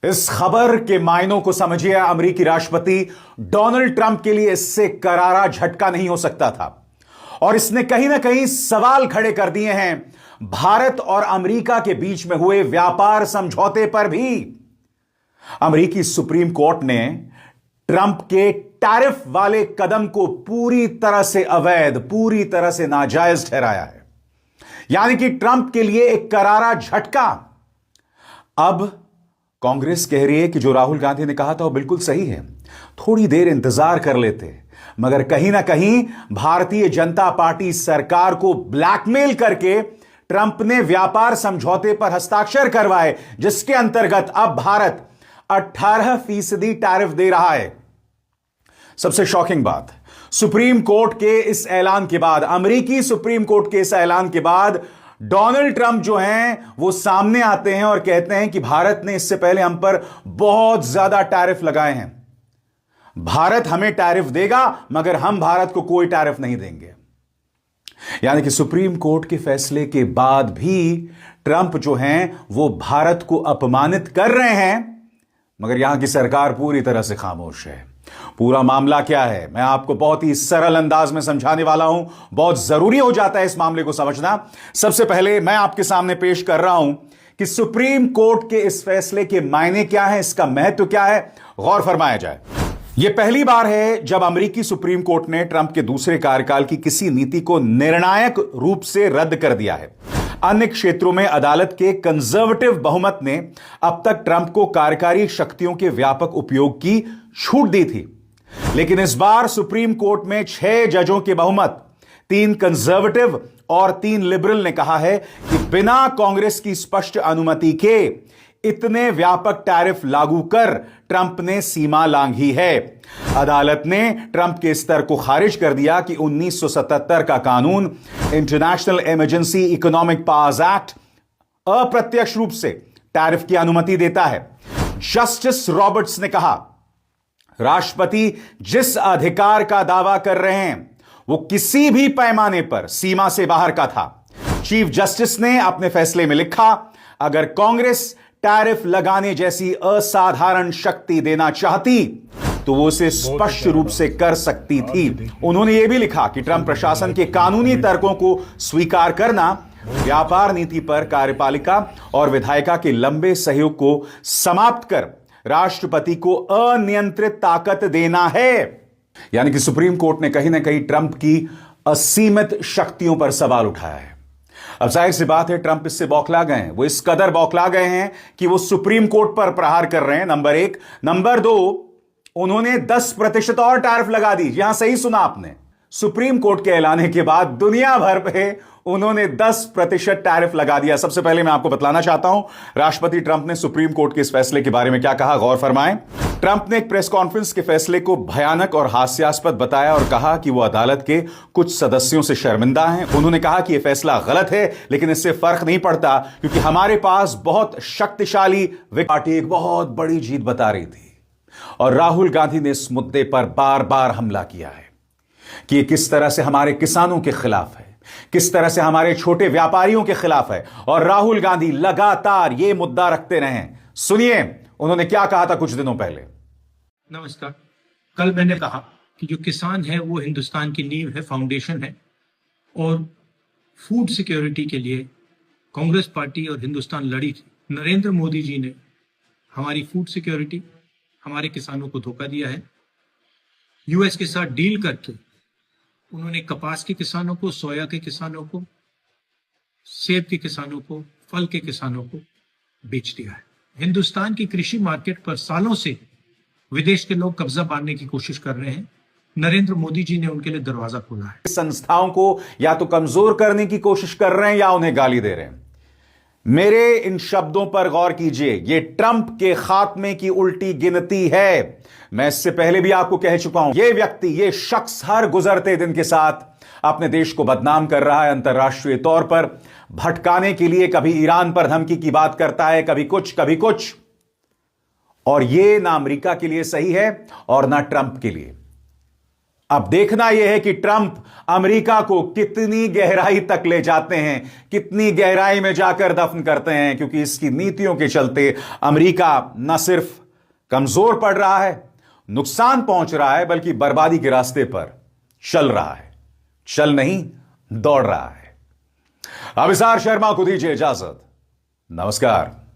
इस खबर के मायनों को समझिए। अमेरिकी राष्ट्रपति डोनाल्ड ट्रंप के लिए इससे करारा झटका नहीं हो सकता था और इसने कहीं ना कहीं सवाल खड़े कर दिए हैं भारत और अमेरिका के बीच में हुए व्यापार समझौते पर भी। अमेरिकी सुप्रीम कोर्ट ने ट्रंप के टैरिफ वाले कदम को पूरी तरह से अवैध, पूरी तरह से नाजायज ठहराया है, यानी कि ट्रंप के लिए एक करारा झटका। अब कांग्रेस कह रही है कि जो राहुल गांधी ने कहा था वो बिल्कुल सही है, थोड़ी देर इंतजार कर लेते, मगर कहीं ना कहीं भारतीय जनता पार्टी सरकार को ब्लैकमेल करके ट्रंप ने व्यापार समझौते पर हस्ताक्षर करवाए, जिसके अंतर्गत अब भारत 18% टैरिफ दे रहा है। सबसे शॉकिंग बात, सुप्रीम कोर्ट के इस ऐलान के बाद, अमेरिकी सुप्रीम कोर्ट के इस ऐलान के बाद डोनाल्ड ट्रंप जो हैं वो सामने आते हैं और कहते हैं कि भारत ने इससे पहले हम पर बहुत ज्यादा टैरिफ लगाए हैं, भारत हमें टैरिफ देगा मगर हम भारत को कोई टैरिफ नहीं देंगे। यानी कि सुप्रीम कोर्ट के फैसले के बाद भी ट्रंप जो हैं वो भारत को अपमानित कर रहे हैं, मगर यहां की सरकार पूरी तरह से खामोश है। पूरा मामला क्या है मैं आपको बहुत ही सरल अंदाज में समझाने वाला हूं, बहुत जरूरी हो जाता है इस मामले को समझना। सबसे पहले मैं आपके सामने पेश कर रहा हूं कि सुप्रीम कोर्ट के इस फैसले के मायने क्या है, इसका महत्व क्या है, गौर फरमाया जाए। यह पहली बार है जब अमेरिकी सुप्रीम कोर्ट ने ट्रंप के दूसरे कार्यकाल की किसी नीति को निर्णायक रूप से रद्द कर दिया है। अन्य क्षेत्रों में अदालत के कंजर्वेटिव बहुमत ने अब तक ट्रंप को कार्यकारी शक्तियों के व्यापक उपयोग की छूट दी थी, लेकिन इस बार सुप्रीम कोर्ट में 6 जजों के बहुमत, 3 कंजर्वेटिव और 3 लिबरल ने कहा है कि बिना कांग्रेस की स्पष्ट अनुमति के इतने व्यापक टैरिफ लागू कर ट्रंप ने सीमा लांघी है। अदालत ने ट्रंप के इस तर्क को खारिज कर दिया कि 1977 का कानून, international emergency economic powers act, अप्रत्यक्ष रूप से टैरिफ की अनुमति देता है। जस्टिस रॉबर्ट्स ने कहा, राष्ट्रपति जिस अधिकार का दावा कर रहे हैं वो किसी भी पैमाने पर सीमा से बाहर का था। चीफ जस्टिस ने अपने फैसले में लिखा, अगर कांग्रेस टैरिफ लगाने जैसी असाधारण शक्ति देना चाहती तो वो उसे स्पष्ट रूप से कर सकती थी। उन्होंने यह भी लिखा कि ट्रंप प्रशासन के कानूनी तर्कों को स्वीकार करना व्यापार नीति पर कार्यपालिका और विधायिका के लंबे सहयोग को समाप्त कर राष्ट्रपति को अनियंत्रित ताकत देना है। यानी कि सुप्रीम कोर्ट ने कहीं ना कहीं ट्रंप की असीमित शक्तियों पर सवाल उठाया है। अब जाहिर सी बात है ट्रंप इससे बौखला गए हैं, वो इस कदर बौखला गए हैं कि वो सुप्रीम कोर्ट पर प्रहार कर रहे हैं, नंबर 1। नंबर 2, उन्होंने 10% और टैरिफ लगा दी। यहां सही सुना आपने, सुप्रीम कोर्ट के ऐलान के बाद दुनिया भर पे उन्होंने 10% टैरिफ लगा दिया। सबसे पहले मैं आपको बतलाना चाहता हूं राष्ट्रपति ट्रंप ने सुप्रीम कोर्ट के इस फैसले के बारे में क्या कहा, गौर फरमाएं। ट्रंप ने एक प्रेस कॉन्फ्रेंस के फैसले को भयानक और हास्यास्पद बताया और कहा कि वो अदालत के कुछ सदस्यों से शर्मिंदा हैं। उन्होंने कहा कि यह फैसला गलत है, लेकिन इससे फर्क नहीं पड़ता क्योंकि हमारे पास बहुत शक्तिशाली पार्टी एक बहुत बड़ी जीत बता रही थी और राहुल गांधी ने इस मुद्दे पर बार बार हमला किया है कि यह किस तरह से हमारे किसानों के खिलाफ है, किस तरह से हमारे छोटे व्यापारियों के खिलाफ है, और राहुल गांधी लगातार यह मुद्दा रखते रहे। सुनिए उन्होंने क्या कहा था कुछ दिनों पहले। नमस्कार। कल मैंने कहा कि जो किसान है वो हिंदुस्तान की नींव है, फाउंडेशन है, और फूड सिक्योरिटी के लिए कांग्रेस पार्टी और हिंदुस्तान लड़ी थी। नरेंद्र मोदी जी ने हमारी फूड सिक्योरिटी, हमारे किसानों को धोखा दिया है। यूएस के साथ डील करके उन्होंने कपास के किसानों को, सोया के किसानों को, सेब के किसानों को, फल के किसानों को बेच दिया है। हिंदुस्तान की कृषि मार्केट पर सालों से विदेश के लोग कब्जा पाने की कोशिश कर रहे हैं। नरेंद्र मोदी जी ने उनके लिए दरवाजा खोला है। संस्थाओं को या तो कमजोर करने की कोशिश कर रहे हैं या उन्हें गाली दे रहे हैं। मेरे इन शब्दों पर गौर कीजिए, यह ट्रंप के खात्मे की उल्टी गिनती है। मैं इससे पहले भी आपको कह चुका हूं, यह व्यक्ति, यह शख्स हर गुजरते दिन के साथ अपने देश को बदनाम कर रहा है, अंतर्राष्ट्रीय तौर पर भटकाने के लिए। कभी ईरान पर धमकी की बात करता है, कभी कुछ कभी कुछ, और यह ना अमेरिका के लिए सही है और ना ट्रंप के लिए। अब देखना यह है कि ट्रंप अमेरिका को कितनी गहराई तक ले जाते हैं, कितनी गहराई में जाकर दफन करते हैं, क्योंकि इसकी नीतियों के चलते अमेरिका न सिर्फ कमजोर पड़ रहा है, नुकसान पहुंच रहा है, बल्कि बर्बादी के रास्ते पर चल रहा है। चल नहीं, दौड़ रहा है। अभिसार शर्मा को दीजिए इजाजत। नमस्कार।